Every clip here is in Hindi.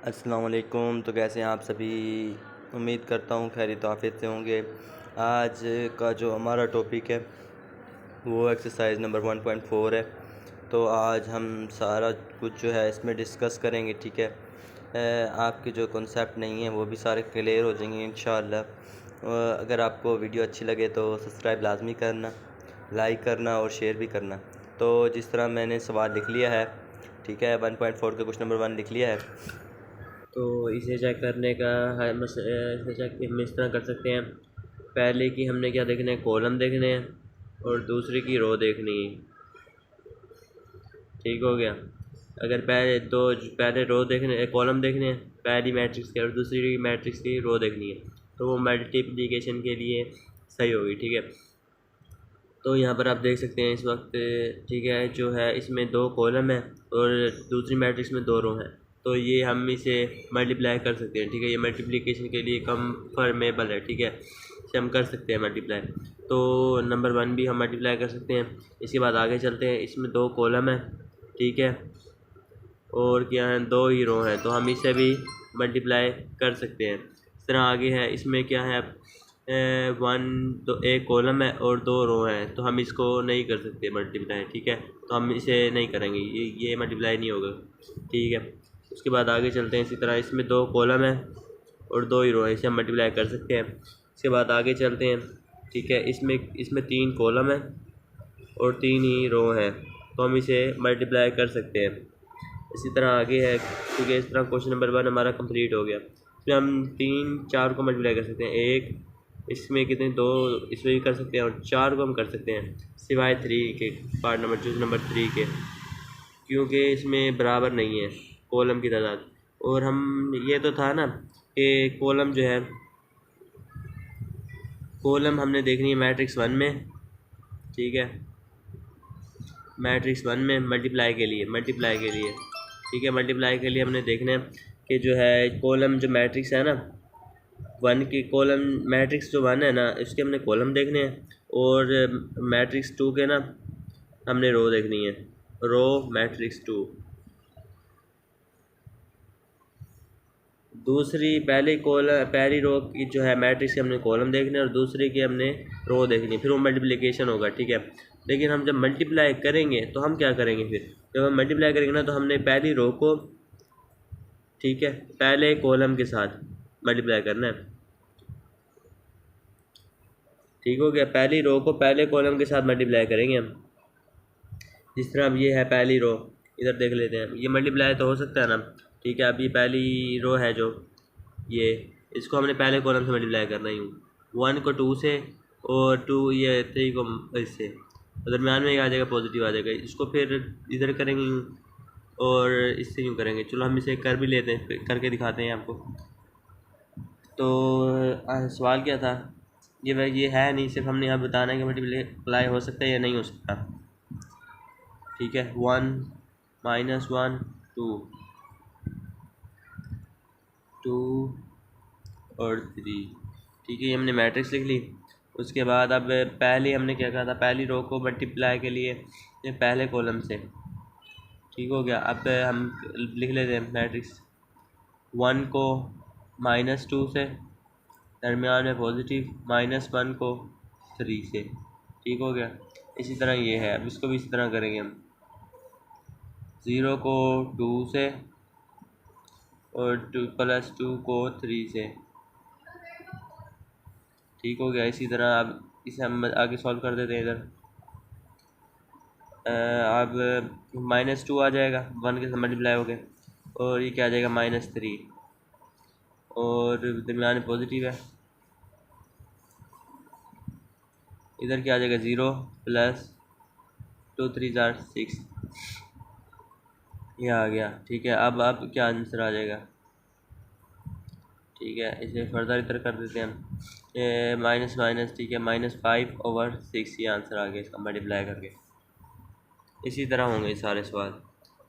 अस्सलाम वालेकुम। तो कैसे हैं आप सभी? उम्मीद करता हूँ खैरियत आफियत से होंगे। आज का जो हमारा टॉपिक है वो एक्सरसाइज नंबर 1.4 है। तो आज हम सारा कुछ जो है इसमें डिस्कस करेंगे, ठीक है। आपके जो कॉन्सेप्ट नहीं है वो भी सारे क्लियर हो जाएंगे इंशाअल्लाह। अगर आपको वीडियो अच्छी लगे तो सब्सक्राइब लाजमी करना, लाइक करना और शेयर भी करना। तो जिस तरह मैंने सवाल लिख लिया है, ठीक है, 1.4 का क्वेश्चन नंबर 1 लिख लिया है। तो इसे चेक करने का इसे चेक हम इस तरह कर सकते हैं। पहले की हमने क्या देखना है, कॉलम देखने हैं और दूसरे की रो देखनी है। ठीक हो गया। अगर पहले रो देखने कॉलम देखने हैं पहली मैट्रिक्स के और दूसरी मैट्रिक्स की रो देखनी है, तो वो मल्टीप्लिकेशन के लिए सही होगी। ठीक है, तो यहाँ पर आप देख सकते हैं इस वक्त, ठीक है, जो है इसमें 2 कॉलम है और दूसरी मैट्रिक्स में 2 रो हैं। तो ये हम इसे मल्टीप्लाई कर सकते हैं। ठीक है, ये मल्टीप्लिकेशन के लिए कंफर्मेबल है। ठीक है, इसे हम कर सकते हैं मल्टीप्लाई। तो नंबर 1 भी हम मल्टीप्लाई कर सकते हैं। इसके बाद आगे चलते हैं। इसमें 2 कॉलम है, ठीक है, और क्या है, 2 ही रो हैं, तो हम इसे भी मल्टीप्लाई कर सकते हैं। इस तरह आगे है, इसमें क्या है, 1 कॉलम है और 2 रो हैं, तो हम इसको नहीं कर सकते मल्टीप्लाई। ठीक है, तो हम इसे नहीं करेंगे, ये मल्टीप्लाई नहीं होगा। ठीक है, उसके बाद आगे चलते हैं। इसी तरह इसमें 2 कॉलम है और 2 ही रो है, इसे हम मल्टीप्लाई कर सकते हैं। इसके बाद आगे चलते हैं। ठीक है, इसमें इसमें 3 कॉलम है और 3 ही रो हैं, तो हम इसे मल्टीप्लाई कर सकते हैं। इसी तरह आगे है, क्योंकि इस तरह क्वेश्चन नंबर 1 हमारा कंप्लीट हो गया। इसमें हम 3 4 को मल्टीप्लाई कर सकते हैं। 1 इसमें कितने, 2 इसमें भी कर सकते हैं और 4 को हम कर सकते हैं, सिवाय 3 के, पार्ट नंबर चूज नंबर 3 के, क्योंकि इसमें बराबर नहीं है कॉलम की तादाद। और हम ये तो था ना कि कॉलम जो है, कॉलम हमने देखनी है मैट्रिक्स 1 में। ठीक है, मैट्रिक्स 1 में मल्टीप्लाई के लिए ठीक है, मल्टीप्लाई के लिए हमने देखना है कि जो है कॉलम जो मैट्रिक्स है ना 1 की, कॉलम मैट्रिक्स जो 1 है ना इसके हमने कॉलम देखने हैं, और मैट्रिक्स 2 के ना हमने रो देखनी है, रो मैट्रिक्स 2। दूसरी पहली रो की जो है मैट्रिक्स के हमने कॉलम देखने और दूसरी की हमने रो देखनी, फिर वो मल्टीप्लिकेशन होगा। ठीक है, लेकिन हम जब मल्टीप्लाई करेंगे तो हम क्या करेंगे, फिर जब हम मल्टीप्लाई करेंगे ना तो हमने पहली रो को, ठीक है, पहले कॉलम के साथ मल्टीप्लाई करना है। ठीक हो गया, पहली रो को पहले कॉलम के साथ मल्टीप्लाई करेंगे हम। जिस तरह अब ये है पहली रो, इधर देख लेते हैं, ये मल्टीप्लाई तो हो सकता है ना। ठीक है, अब ये पहली रो है जो ये, इसको हमने पहले कॉलम से मल्टीप्लाई करना ही, 1 को 2 से और 2 ये 3 को इससे, दरम्यान में आ जाएगा, पॉजिटिव आ जाएगा। इसको फिर इधर करेंगे यूँ और इससे यूँ करेंगे। चलो हम इसे कर भी लेते हैं, करके दिखाते हैं आपको। तो सवाल क्या था, ये है नहीं, सिर्फ हमने यहाँ बताना है कि मल्टीप्लाई हो सकता है या नहीं हो सकता। ठीक है, 1 -1 2 2 और 3। ठीक है, ये हमने मैट्रिक्स लिख ली। उसके बाद अब पहले हमने क्या कहा था, पहली रो को मल्टीप्लाई के लिए ये पहले कॉलम से। ठीक हो गया, अब हम लिख लेते हैं मैट्रिक्स 1 को -2 से, दरमियान में पॉजिटिव, -1 को 3 से। ठीक हो गया, इसी तरह ये है, अब इसको भी इसी तरह करेंगे हम, 0 को 2 से और 2 + 2 को 3 से। ठीक हो गया, इसी तरह अब इसे हम आगे सॉल्व कर देते हैं। इधर अब -2 आ जाएगा 1 के साथ मल्टीप्लाई हो गए, और ये क्या आ जाएगा, -3, और दरमियान में पॉजिटिव है, इधर क्या आ जाएगा, 0 + 2 3 6, ये आ गया। ठीक है, अब क्या आंसर आ जाएगा। ठीक है, इसे फर्दर इधर कर देते हैं हम, माइनस माइनस, ठीक है, -5/6, ये आंसर आ गया इसका मल्टीप्लाई करके। इसी तरह होंगे ये सारे सवाल।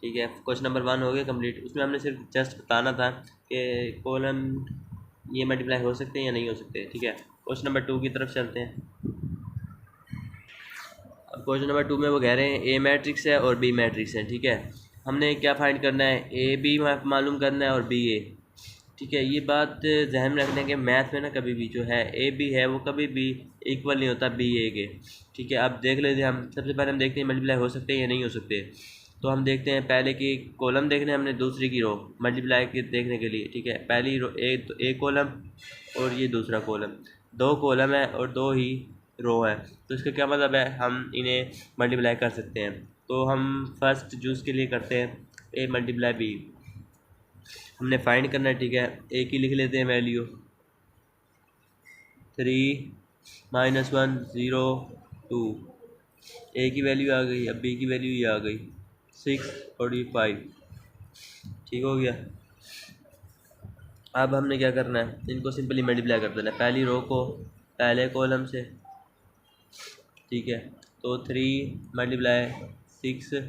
ठीक है, क्वेश्चन नंबर 1 हो गया कंप्लीट। उसमें हमने सिर्फ जस्ट बताना था कि कॉलम ये मल्टीप्लाई हो सकते हैं या नहीं हो सकते। ठीक है, क्वेश्चन नंबर 2 की तरफ चलते हैं। अब क्वेश्चन नंबर 2 में वो कह रहे हैं ए मैट्रिक्स है और बी मैट्रिक्स है। ठीक है, हमने क्या फाइंड करना है, ए बी मालूम करना है और बी ए। ठीक है, ये बात जहन में रखने के मैथ में ना कभी भी जो है ए बी है वो कभी भी इक्वल नहीं होता बी ए के। ठीक है, अब देख लेते हैं हम। सबसे पहले हम देखते हैं मल्टीप्लाई हो सकते हैं या नहीं हो सकते। तो हम देखते हैं, पहले की कॉलम देखने हमने, दूसरी की रो मल्टीप्लाई के देखने के लिए। ठीक है, पहली रो एक कॉलम और ये दूसरा कॉलम, दो कॉलम है और दो ही रो है। तो इसका क्या मतलब है, हम इन्हें मल्टीप्लाई कर सकते हैं। तो हम फर्स्ट जूस के लिए करते हैं ए मल्टीप्लाई बी। हमने फाइंड करना है। ठीक है, ए की लिख लेते हैं वैल्यू 3 -1 0 2। ए की वैल्यू आ गई, अब बी की वैल्यू ये आ गई 6 और ये 5। ठीक हो गया। अब हमने क्या करना है, इनको सिंपली मल्टीप्लाई कर देना है, पहली रो को पहले कॉलम से। ठीक है, तो 3 मल्टीप्लाई 6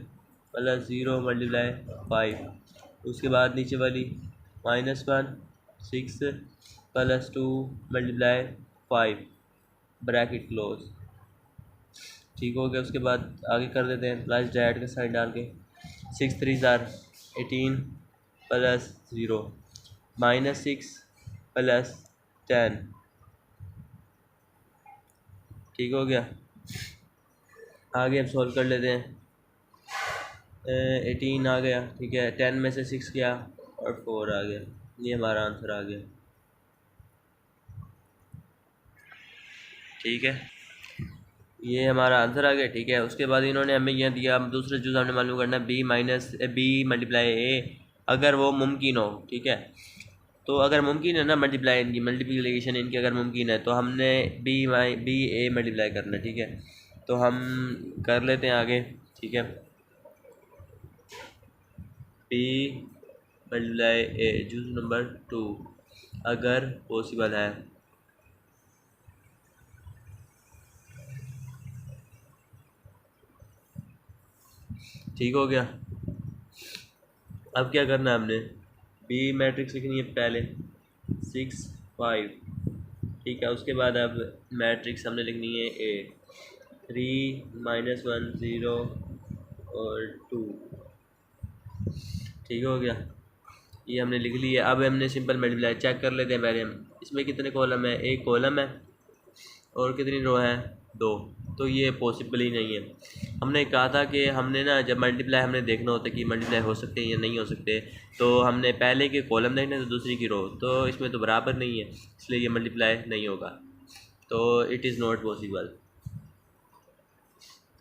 प्लस 0 मल्टीप्लाई 5। उसके बाद नीचे वाली -1 6 प्लस 2 मल्टीप्लाई 5 ब्रैकेट क्लोज। ठीक हो गया। उसके बाद आगे कर देते हैं प्लस डैट का साइन डाल के, 6 3 18 प्लस 0 -6 प्लस 10। ठीक हो गया। आगे अब सॉल्व कर लेते हैं। 18 आ गया। ठीक है, 10 में से 6 गया और 4 आ गया। ये हमारा आंसर आ गया। ठीक है, ये हमारा आंसर आ गया। ठीक है, उसके बाद इन्होंने हमें यह दिया, अब दूसरा चीज़ हमने मालूम करना है बी मल्टीप्लाई ए, अगर वो मुमकिन हो। ठीक है, तो अगर मुमकिन है ना मल्टीप्लाई, इनकी मल्टीप्लिकेशन इनकी अगर मुमकिन है तो हमने बी ए मल्टीप्लाई करना है। ठीक है, तो हम कर लेते हैं आगे। ठीक है, बी मल्टीप्लाई ए जूस नंबर 2 अगर पॉसिबल है। ठीक हो गया। अब क्या करना है, हमने बी मैट्रिक्स लिखनी है पहले 6 5। ठीक है, उसके बाद अब मैट्रिक्स हमने लिखनी है ए 3 -1 0 और 2। ठीक हो गया, ये हमने लिख लिया। अब हमने सिंपल मल्टीप्लाई चेक कर लेते हैं पहले हम। इसमें कितने कॉलम है, एक कॉलम है और कितनी रो है, 2। तो ये पॉसिबल ही नहीं है। हमने कहा था कि हमने ना जब मल्टीप्लाई हमने देखना होता है कि मल्टीप्लाई हो सकते हैं या नहीं हो सकते, तो हमने पहले के कॉलम देखने तो दूसरी की रो, तो इसमें तो बराबर नहीं है, इसलिए ये मल्टीप्लाई नहीं होगा। तो it is not possible,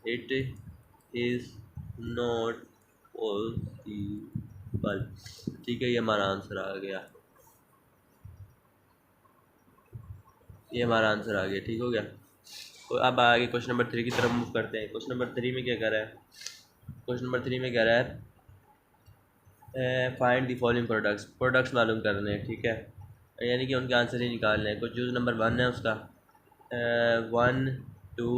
it is not possible. ठीक है, ये हमारा आंसर आ गया, ये हमारा आंसर आ गया। ठीक हो गया। तो अब आगे क्वेश्चन नंबर 3 की तरफ मूव करते हैं। क्वेश्चन नंबर 3 में क्या कह रहा है, क्वेश्चन नंबर 3 में कह रहा है फाइंड द फॉलोइंग प्रोडक्ट्स मालूम करने हैं। ठीक है, यानी कि उनके आंसर ही निकालने हैं। कुछ यूज़ नंबर 1 है उसका 1 2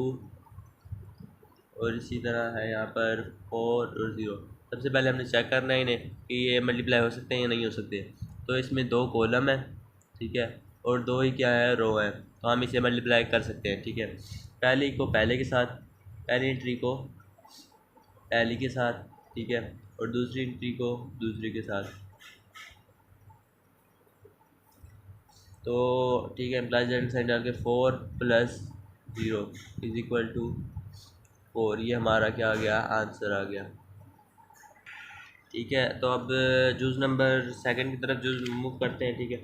और इसी तरह है यहाँ पर 4 और 0। सबसे पहले हमने चेक करना है इन्हें कि ये मल्टीप्लाई हो सकते हैं या नहीं हो सकते। तो इसमें 2 कॉलम है। ठीक है, और 2 ही क्या है, रो है, तो हम इसे मल्टीप्लाई कर सकते हैं। ठीक है, पहली को पहले के साथ, पहली एंट्री को पहली के साथ। ठीक है, और दूसरी एंट्री को दूसरी के साथ। तो ठीक है, प्लस एंड साइन डाल के 4 + 0 = 4। ये हमारा क्या आ गया, आंसर आ गया। ठीक है, तो अब जूस नंबर 2 की तरफ जूस मूव करते हैं। ठीक है,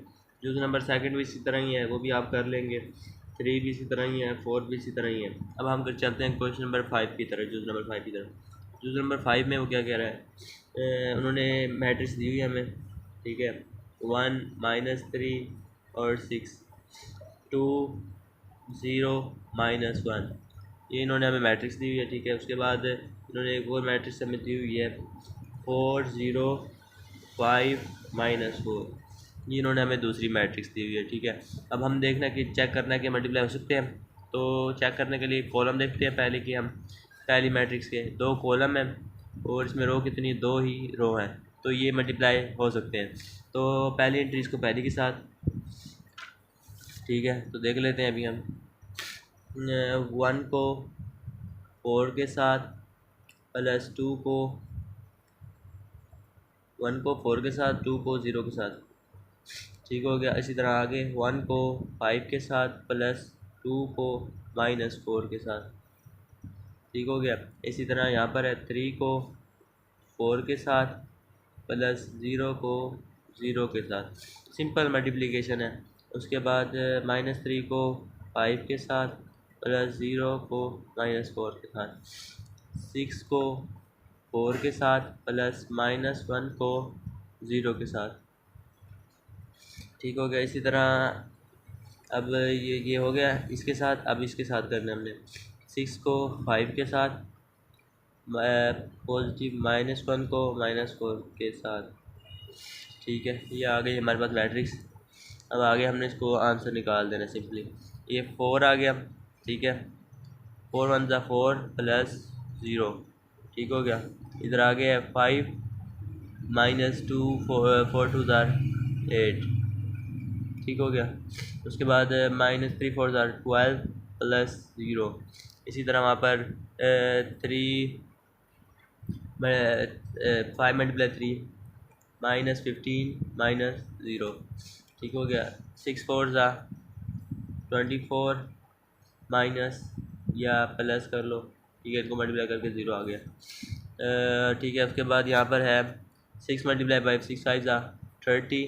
जूस नंबर 2 भी इसी तरह ही है, वो भी आप कर लेंगे। 3 भी इसी तरह ही है, 4 भी इसी तरह ही है। अब हम चलते हैं क्वेश्चन नंबर 5 की तरफ, जूस नंबर 5 की तरफ। जूस नंबर 5 में वो क्या कह रहा है, उन्होंने मैट्रिक्स दी हुई है हमें। ठीक है, 1 -3 और 6 2 0 -1, ये इन्होंने हमें मैट्रिक्स दी हुई है। ठीक है, उसके बाद इन्होंने एक और मैट्रिक्स हमें दी हुई है 4 0 5 -4, ये इन्होंने हमें दूसरी मैट्रिक्स दी हुई है। ठीक है, अब हम देखना कि चेक करना है कि मल्टीप्लाई हो सकते हैं। तो चेक करने के लिए कॉलम देखते हैं पहले कि हम पहली मैट्रिक्स के 2 कॉलम हैं और इसमें रो कितनी, 2 ही रो हैं, तो ये मल्टीप्लाई हो सकते हैं। तो पहली एंट्री इसको पहली के साथ। ठीक है, तो देख लेते हैं अभी हम 1 को 4 के साथ +2 को 1 को 4 के साथ, 2 को 0 के साथ। ठीक हो गया। इसी तरह आगे 1 को 5 के साथ प्लस 2 को -4 के साथ। ठीक हो गया। इसी तरह यहाँ पर है 3 को 4 के साथ प्लस 0 को 0 के साथ। सिंपल मल्टीप्लिकेशन है। उसके बाद -3 को 5 के साथ प्लस 0 को -4 के साथ। 6 को 4 के साथ प्लस -1 को 0 के साथ। ठीक हो गया। इसी तरह अब ये हो गया इसके साथ। अब इसके साथ करना है हमने 6 को 5 के साथ पॉजिटिव -1 को -4 के साथ। ठीक है, ये आ गई हमारे पास मैट्रिक्स। अब आगे हमने इसको आंसर निकाल देना सिंपली। ये 4 आ गया। ठीक है, 4 1 ज़ा 4 प्लस 0। ठीक हो गया। इधर आगे है 5 -2 4 2 ज़ा 8। ठीक हो गया। उसके बाद -3 4 ज़ा 12 प्लस 0। इसी तरह वहाँ पर 5 मल्टीप्लाई 3 -15 -0। ठीक हो गया। 6 4 ज़ा 24 माइनस या प्लस कर लो। ठीक है, इनको मल्टीप्लाई करके 0 आ गया। ठीक है, उसके बाद यहाँ पर है 6 मल्टीप्लाई 5 6 5 ज़ा 30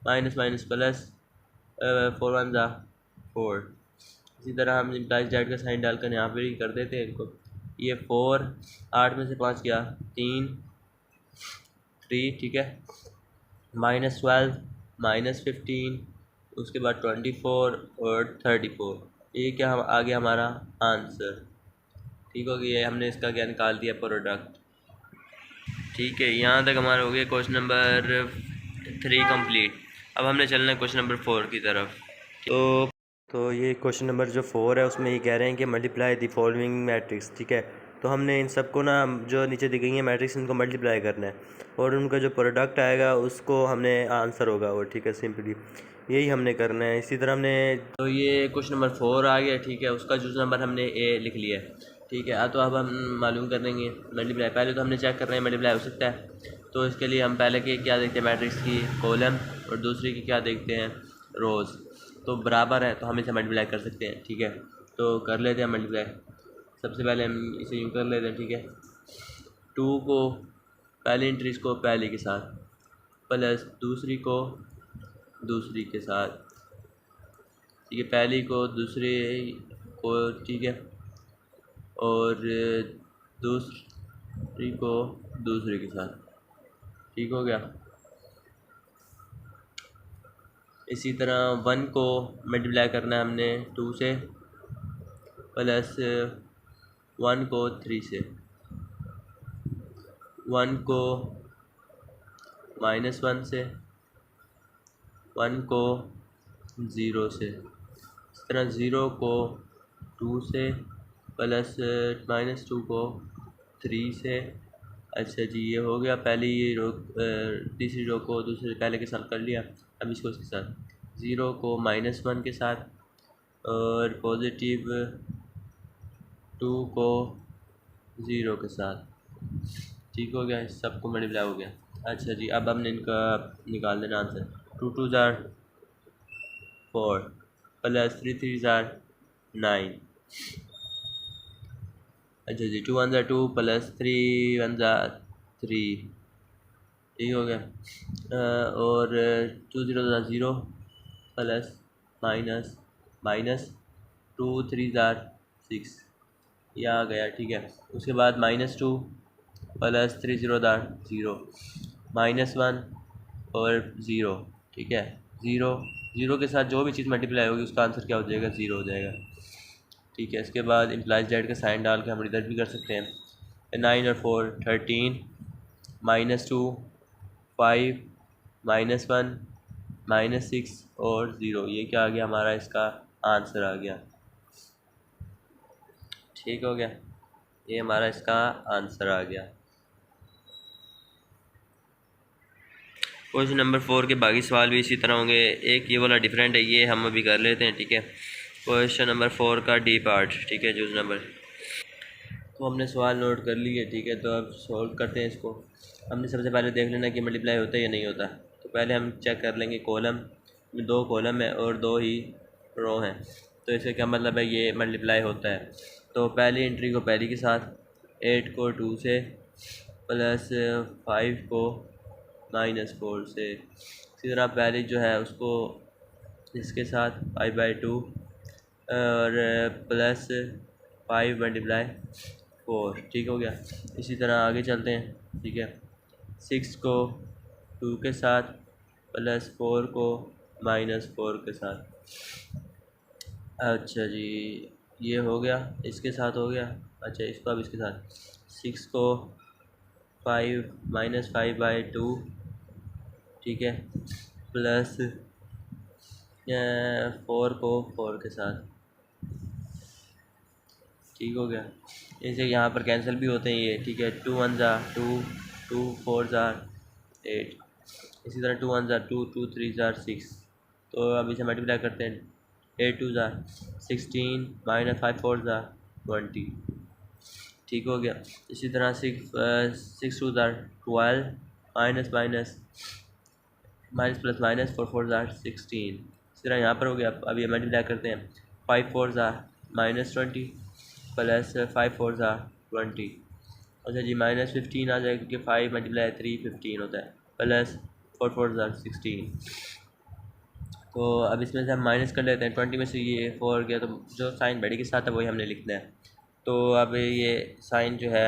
माइनस माइनस प्लस 4 1 ज़ा 4। इसी तरह हम इम्प्लाइज डेट का साइन डालकर यहाँ पर ही कर देते हैं इनको। ये 4 8 में से 5 गया 3 3। ठीक है, -12 -15 उसके बाद 24 और 34। ये क्या हम आ गया हमारा आंसर। ठीक हो गया। हमने इसका क्या निकाल दिया, प्रोडक्ट। ठीक है, यहाँ तक हमारा हो गया क्वेश्चन नंबर 3 कंप्लीट। अब हमने चलना है क्वेश्चन नंबर 4 की तरफ। तो ये क्वेश्चन नंबर जो 4 है उसमें ये कह रहे हैं कि मल्टीप्लाई द फॉलोइंग मैट्रिक्स। ठीक है, तो हमने इन सबको ना जो नीचे दी गई है मैट्रिक्स इनको मल्टीप्लाई करना है और उनका जो प्रोडक्ट आएगा उसको हमने आंसर होगा वो। ठीक है, सिंपली यही हमने करना है। इसी तरह हमने तो ये क्वेश्चन नंबर 4 आ गया। ठीक है, उसका जूस नंबर हमने ए लिख लिया है। ठीक है, तो अब हम मालूम कर लेंगे मल्टीप्लाई। पहले तो हमने चेक कर रहे हैं मल्टीप्लाई हो सकता है। तो इसके लिए हम पहले के क्या देखते हैं, मैट्रिक्स की कॉलम, और दूसरी की क्या देखते हैं, रोज़। तो बराबर है तो हम इसे मल्टीप्लाई कर सकते हैं। ठीक है, तो कर लेते हैं मल्टीप्लाई। सबसे पहले हम इसे यूँ कर लेते हैं। ठीक है, 2 को पहली इंट्रीज को पहले के साथ प्लस दूसरी को दूसरी के साथ। ठीक है, पहली को दूसरे को। ठीक है, और दूसरी को दूसरे के साथ। ठीक हो गया। इसी तरह 1 को मल्टीप्लाई करना है हमने 2 से प्लस 1 को 3 से। 1 को -1 से, 1 को 0 से। इस तरह 0 को 2 से प्लस -2 को 3 से। अच्छा जी, ये हो गया। पहली ये रो तीसरी रो को दूसरे पहले के साथ कर लिया। अब इसको इसके साथ 0 को -1 के साथ और पॉजिटिव 2 को 0 के साथ। ठीक हो गया, इस सबको मल्टीप्लाई हो गया। अच्छा जी, अब हमने इनका निकाल देना आंसर। 2 2 ज़ार 4 प्लस 3 3 ज़ार 9। अच्छा जी, 2 1 ज़ा 2 प्लस 3 1 ज़ा 3। ठीक हो गया। और 2 0 ज़ा 0 प्लस माइनस माइनस 2 3 ज़ार 6। ये आ गया। ठीक है, उसके बाद -2 प्लस 3 0 ज़ार 0 -1 और 0। ठीक है, 0 0 के साथ जो भी चीज़ मल्टीप्लाई होगी उसका आंसर क्या हो जाएगा, 0 हो जाएगा। ठीक है, इसके बाद इम्प्लाइज डेट का साइन डाल के हम इधर भी कर सकते हैं। 9 और 4 13 -2 5 -1 -6 और 0। ये क्या आ गया हमारा, इसका आंसर आ गया। ठीक हो गया, ये हमारा इसका आंसर आ गया। क्वेश्चन नंबर 4 के बाकी सवाल भी इसी तरह होंगे। एक ये वाला डिफरेंट है, ये हम अभी कर लेते हैं। ठीक है, क्वेश्चन नंबर 4 का डी पार्ट। ठीक है, जूस नंबर तो हमने सवाल नोट कर लिए, ठीक है। तो अब सॉल्व करते हैं इसको। हमने सबसे पहले देख लेना कि मल्टीप्लाई होता है या नहीं होता। तो पहले हम चेक कर लेंगे, कॉलम में 2 कॉलम है और 2 ही रो हैं, तो इसका क्या मतलब है, ये मल्टीप्लाई होता है। तो पहली एंट्री को पहली के साथ, 8 को 2 से, प्लस 5 को -4 से। इसी तरह पहली जो है उसको इसके साथ 5/2 और प्लस 5 × 4, ठीक हो गया। इसी तरह आगे चलते हैं, ठीक है। 6 को 2 के साथ, प्लस 4 को -4 के साथ। अच्छा जी, ये हो गया, इसके साथ हो गया। अच्छा, इसको अब इसके साथ 6 को 5 - 5/2, ठीक है, प्लस 4 को 4 के साथ, ठीक हो गया। इसे यहाँ पर कैंसिल भी होते हैं ये, ठीक है। 2 1 ज़ा 2, 2 4 ज़ा 8, इसी तरह 2 1 ज़ा 2, 2 3 ज़ा 6। तो अब इसे मल्टीप्लाई करते हैं, 8 2 ज़ा 16, -5 4 ज़ा 20, ठीक हो गया। इसी तरह 6 2 ज़ा 12, minus minus minus plus minus 4 4 ज़ा 16। इसी तरह यहाँ पर हो गया। अब ये मल्टीप्लाई करते हैं, 5 4 ज़ा -20, प्लस 5 4 ज़ा 20। अच्छा जी, -15 आ जाएगा क्योंकि 5 × 3 15 होता है, प्लस 4 4 ज़ा 16। तो अब इसमें से हम माइनस कर लेते हैं, 20 में से ये 4 गया, तो जो साइन बड़ी के साथ है वही हमने लिखना है। तो अब ये साइन जो है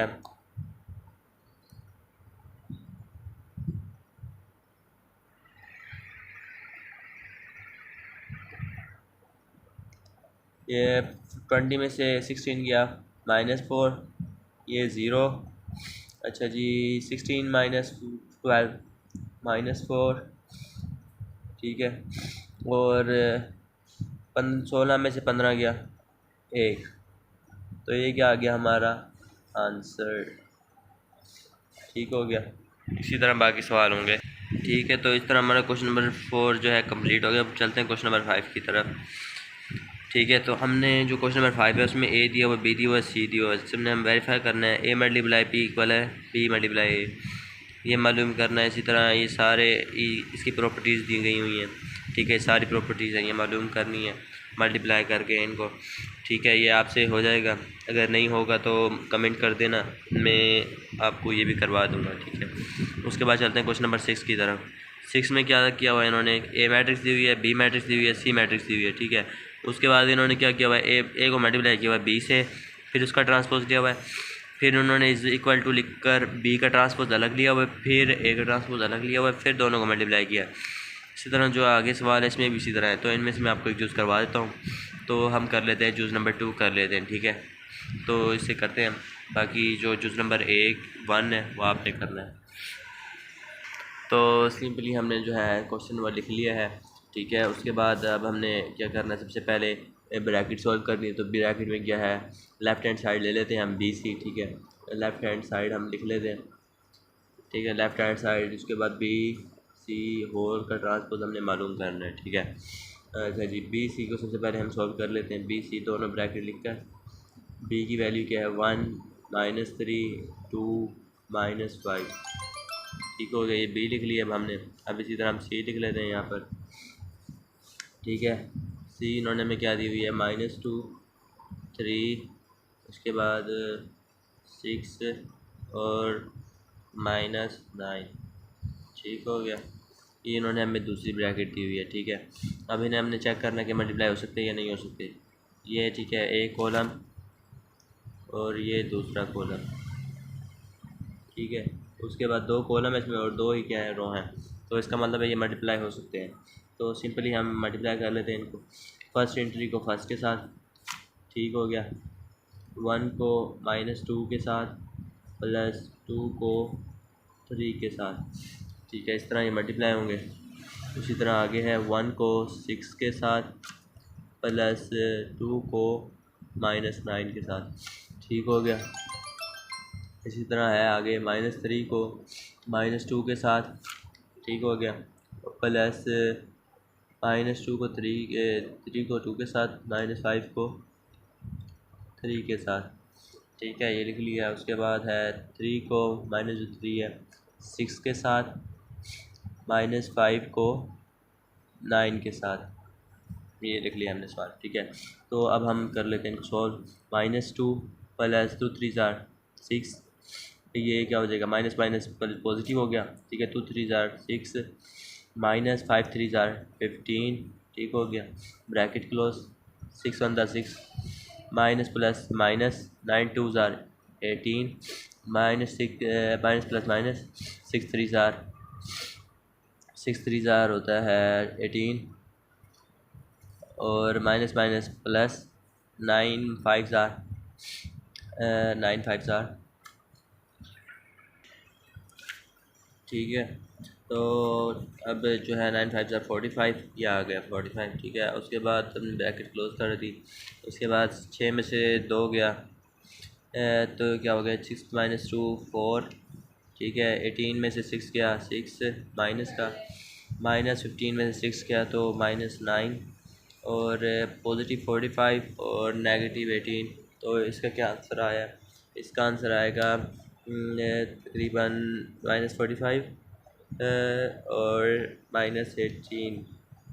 ये 20 में से 16 गया, -4, ये 0। अच्छा जी, 16 - 12 -4, ठीक है। और 16 में से 15 गया 1, तो ये क्या आ गया हमारा आंसर, ठीक हो गया। इसी तरह बाकी सवाल होंगे, ठीक है। तो इस तरह हमारा क्वेश्चन नंबर 4 जो है कंप्लीट हो गया। अब चलते हैं क्वेश्चन नंबर 5 की तरफ, ठीक है। तो हमने जो क्वेश्चन नंबर 5 है उसमें ए दिया हुआ, बी दिया हुआ, सी दिया हुआ। इसमें हम वेरीफाई करना है, ए मल्टीप्लाई पी इक्वल है बी मल्टीप्लाई ए, ये मालूम करना है। इसी तरह ये सारे इसकी प्रॉपर्टीज़ दी गई हुई हैं, ठीक है। सारी प्रॉपर्टीज़ हैं, ये मालूम करनी है मल्टीप्लाई करके इनको, ठीक है। ये आपसे हो जाएगा, अगर नहीं होगा तो कमेंट कर देना, मैं आपको ये भी करवा दूँगा, ठीक है। उसके बाद चलते हैं क्वेश्चन नंबर 6 की तरफ। 6 में क्या किया हुआ है इन्होंने, ए मैट्रिक्स दी हुई है, बी मैट्रिक्स दी हुई है, सी मैट्रिक्स दी हुई है, ठीक है। उसके बाद इन्होंने क्या किया हुआ है, ए को मल्टीप्लाई किया हुआ है बी से, फिर उसका ट्रांसपोज लिया हुआ है, फिर उन्होंने इज इक्वल टू लिख कर बी का ट्रांसपोज अलग लिया हुआ है, फिर ए का ट्रांसपोज अलग लिया हुआ है, फिर दोनों को मल्टीप्लाई किया। इसी तरह जो आगे सवाल है इसमें भी इसी तरह है। तो इनमें से मैं आपको एक जूज़ करवा देता हूँ। तो हम कर लेते हैं जूज़ नंबर 2 कर लेते हैं, ठीक है। तो इससे करते हैं, बाकी जो जूज़ नंबर 1 है वो आपने करना है। तो सिंपली हमने जो है क्वेश्चन वो लिख लिया है, ठीक है। उसके बाद अब हमने क्या करना है, सबसे पहले ब्रैकेट सॉल्व करनी है। तो ब्रैकेट में क्या है, लेफ़्ट हैंड साइड ले लेते हैं हम बी सी, ठीक है। लेफ़्ट हैंड साइड हम लिख लेते हैं, ठीक है, लेफ़्ट हैंड साइड। उसके बाद बी सी होल का ट्रांसपोज हमने मालूम करना है, ठीक है। अच्छा जी, बी सी को सबसे पहले हम सॉल्व कर लेते हैं। बी सी दोनों ब्रैकेट लिख कर, बी की वैल्यू क्या है 1 -3 2 -5, ठीक हो गया। ये बी लिख लिया अब हमने। अब इसी तरह हम सी लिख लेते हैं यहाँ पर, ठीक है। सी इन्होंने में क्या दी हुई है, -2 3, उसके बाद 6 और -9, ठीक हो गया। ये इन्होंने हमें दूसरी ब्रैकेट दी हुई है, ठीक है। अब इन्हें हमने चेक करना कि मल्टीप्लाई हो सकते हैं या नहीं हो सकते। ये ठीक है, एक कॉलम और ये दूसरा कॉलम, ठीक है। उसके बाद 2 कॉलम है इसमें और 2 ही क्या है, रो हैं। तो इसका मतलब है ये मल्टीप्लाई हो सकते हैं। तो सिंपली हम मल्टीप्लाई कर लेते हैं इनको। फर्स्ट एंट्री को फर्स्ट के साथ, ठीक हो गया। 1 को -2 के साथ, प्लस 2 को 3 के साथ, ठीक है। इस तरह ये मल्टीप्लाई होंगे। उसी तरह आगे है 1 को 6 के साथ, प्लस 2 को -9 के साथ, ठीक हो गया। इसी तरह है आगे -3 को -2 के साथ, ठीक हो गया, प्लस -2 को 3 को 2 के साथ, -5 को 3 के साथ, ठीक है, ये लिख लिया। उसके बाद है 3 को माइनस जो 3 है 6 के साथ, -5 को 9 के साथ, ये लिख लिया हमने सवाल। ठीक है, तो अब हम कर लेते हैं सॉल्व। -2 प्लस 2 3 ज़ार 6, ये क्या हो जाएगा, माइनस माइनस पॉजिटिव हो गया। ठीक है, 2 3 ज़ार 6, -5 3 ज़ार 15, ठीक हो गया, ब्रैकेट क्लोज, 6 1 ज़ार 6, माइनस प्लस माइनस 9 2 ज़ार 18, -6 माइनस प्लस माइनस 6 3 ज़ार 6 3 ज़ार होता है 18, और माइनस माइनस प्लस 9 5 ज़ार 9 5 ज़ार। ठीक है, तो अब जो है 9 5 ज़ार 45, ये आ गया 45। ठीक है, उसके बाद हमने ब्रैकेट क्लोज कर दी। उसके बाद 6 में से 2 गया, तो क्या हो गया, 6 माइनस 2 4। ठीक है, 18 में से 6 गया 6 माइनस का, -15 में से 6 गया तो -9, और पॉजिटिव 45 और नेगेटिव 18। तो इसका क्या आंसर आया, इसका आंसर आएगा तकरीबन -45 और -18।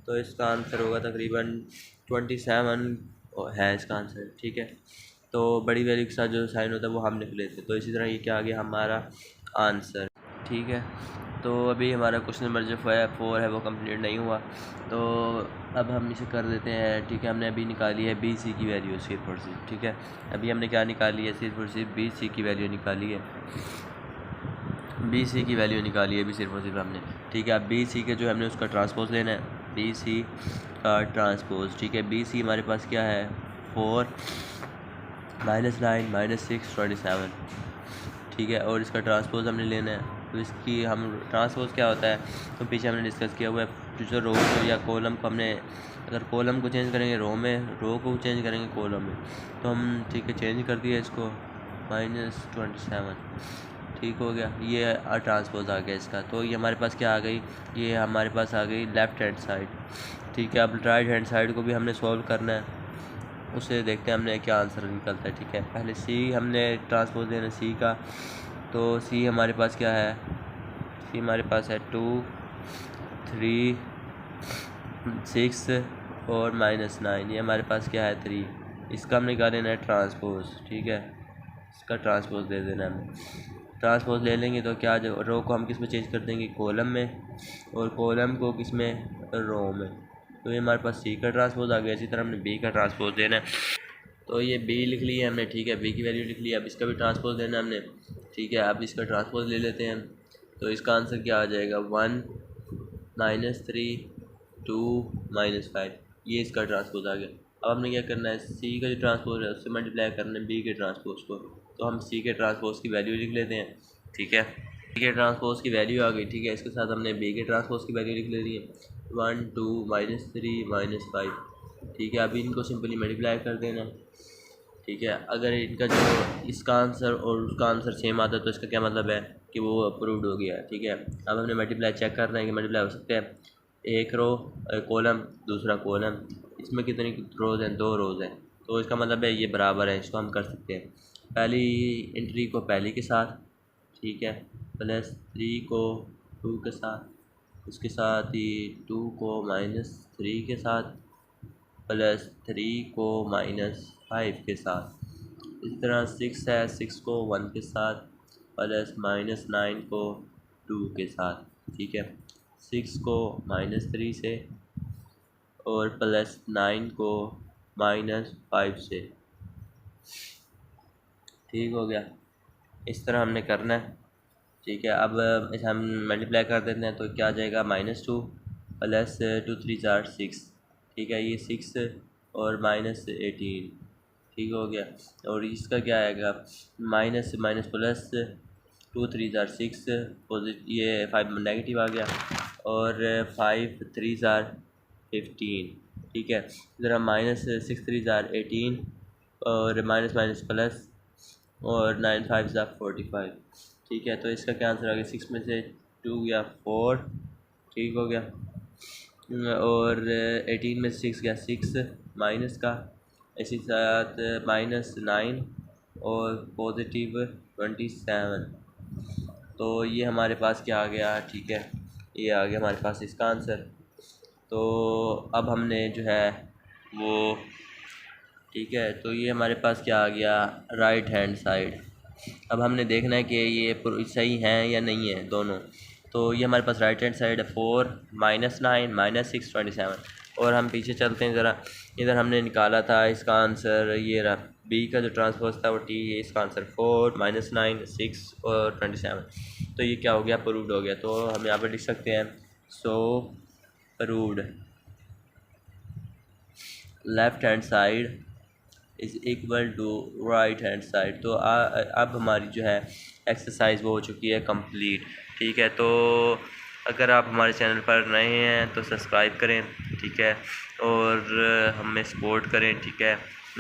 तो इसका आंसर होगा तकरीबन 27 है इसका आंसर। ठीक है, तो बड़ी वैल्यू के साथ जो साइन होता है वो हम लिख लेते हैं। तो इसी तरह ये क्या आ गया हमारा आंसर। ठीक है, तो अभी हमारा क्वेश्चन नंबर जो 4 है वो कंप्लीट नहीं हुआ, तो अब हम इसे कर देते हैं। ठीक है, हमने अभी निकाली है बी सी की वैल्यू सिर्फ और सिर्फ। ठीक है, अभी हमने क्या निकाली है, सिर्फ और सिर्फ बी सी की वैल्यू निकाली है, बी सी की वैल्यू निकाली है अभी सिर्फ और सिर्फ हमने। ठीक है, अब बी सी के जो हमने उसका ट्रांसपोज लेना है, बी सी का ट्रांसपोज। ठीक है, बी सी हमारे पास क्या है, 4 -9 -6 27। ठीक है, और इसका ट्रांसपोज हमने लेना है। तो इसकी हम ट्रांसपोज क्या होता है तो पीछे हमने डिस्कस किया हुआ है। जो रो को या कॉलम को हमने, अगर कॉलम को चेंज करेंगे रो में, रो को चेंज करेंगे कॉलम में, तो हम ठीक है चेंज कर दिया इसको, -27। ठीक हो गया, ये ट्रांसपोज आ गया इसका। तो ये हमारे पास क्या आ गई, ये हमारे पास आ गई लेफ़्ट हैंड साइड। ठीक है, अब राइट हैंड साइड को भी हमने सॉल्व करना है, उसे देखते हैं हमने क्या आंसर निकलता है। ठीक है, पहले सी हमने ट्रांसपोज देना सी का, तो सी हमारे पास क्या है, सी हमारे पास है 2 3 6 और -9, ये हमारे पास क्या है 3। इसका हमने क्या लेना है ट्रांसपोज। ठीक है, इसका ट्रांसपोज दे देना है हमें। ट्रांसपोज ले लेंगे तो क्या, जो रो को हम किस में चेंज कर देंगे, कॉलम में, और कॉलम को किस में, रो में। तो ये हमारे पास सी का ट्रांसपोज आ गया। इसी तरह हमने बी का ट्रांसपोज देना है, तो ये बी लिख लिया हमने। ठीक है, बी की वैल्यू लिख लिया, अब इसका भी ट्रांसपोज देना है हमने। ठीक है, अब इसका ट्रांसपोज ले लेते हैं। तो इसका आंसर क्या आ जाएगा, 1 -3 2 -5, ये इसका ट्रांसपोज आ गया। अब हमने क्या करना है, सी का जो ट्रांसपोज है उससे मल्टीप्लाई करना है बी के ट्रांसपोज को। तो हम सी के ट्रांसपोज की वैल्यू लिख लेते हैं। ठीक है, बी के ट्रांसपोज की वैल्यू आ गई। ठीक है, इसके साथ हमने बी के ट्रांसपोज की वैल्यू लिख लेनी है, 1 2 -3 -5। ठीक है, अभी इनको सिंपली मल्टीप्लाई कर देना। ठीक है, अगर इनका जो इसका आंसर और उसका आंसर सेम आता है तो इसका क्या मतलब है कि वो अप्रूव्ड हो गया है। ठीक है, अब हमने मल्टीप्लाई चेक करना है कि मल्टीप्लाई हो सकते हैं, एक रो कॉलम दूसरा कॉलम, इसमें कितनी रोज़ हैं, 2 रोज़ हैं, तो इसका मतलब है ये बराबर है, इसको हम कर सकते हैं। पहली एंट्री को पहली के साथ, ठीक है, +3 को 2 के साथ, उसके साथ ही 2 को -3 के साथ, +3 को -5 के साथ। इस तरह 6 है, 6 को 1 के साथ, प्लस -9 को 2 के साथ। ठीक है, 6 को -3 से और +9 को -5 से। ठीक हो गया, इस तरह हमने करना है। ठीक है, अब इसे हम मल्टीप्लाई कर देते हैं तो क्या आ जाएगा, -2 प्लस 2 3 ज़ार 6। ठीक है, ये 6 और -18। ठीक हो गया, और इसका क्या आएगा, माइनस माइनस प्लस 2 3 ज़ार 6, ये 5 नेगेटिव आ गया, और 5 3 ज़ार 15। ठीक है, इधर हम -6 3 ज़ार 18, और माइनस माइनस प्लस, और 9 5 ज़ार 45। ठीक है, तो इसका क्या आंसर आ गया, 6 में से 2 गया 4। ठीक हो गया, और 18 में से 6 गया 6 माइनस का, इसी साथ -9 और पॉजिटिव 27। तो ये हमारे पास क्या आ गया, ठीक है, ये आ गया हमारे पास इसका आंसर। तो अब हमने जो है वो, ठीक है, तो ये हमारे पास क्या आ गया, राइट हैंड साइड। अब हमने देखना है कि ये सही हैं या नहीं है दोनों। तो ये हमारे पास राइट हैंड साइड है 4 -9 -6 27। और हम पीछे चलते हैं ज़रा, इधर हमने निकाला था इसका आंसर, ये रहा बी का जो ट्रांसपोज था वो टी है, इसका आंसर 4 -9 6 और 27। तो ये क्या हो गया, प्रूव्ड हो गया। तो हम यहाँ पर लिख सकते हैं so proved, left hand side is equal to right hand side. तो अब हमारी जो है एक्सरसाइज वो हो चुकी है कंप्लीट, ठीक है। तो अगर आप हमारे चैनल पर नए हैं तो सब्सक्राइब करें, ठीक है, और हमें सपोर्ट करें, ठीक है,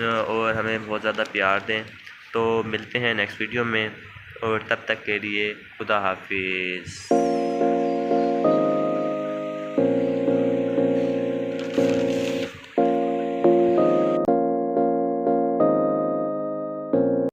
और हमें बहुत ज़्यादा प्यार दें। तो मिलते हैं नेक्स्ट वीडियो में, और तब तक के लिए खुदा हाफिज़।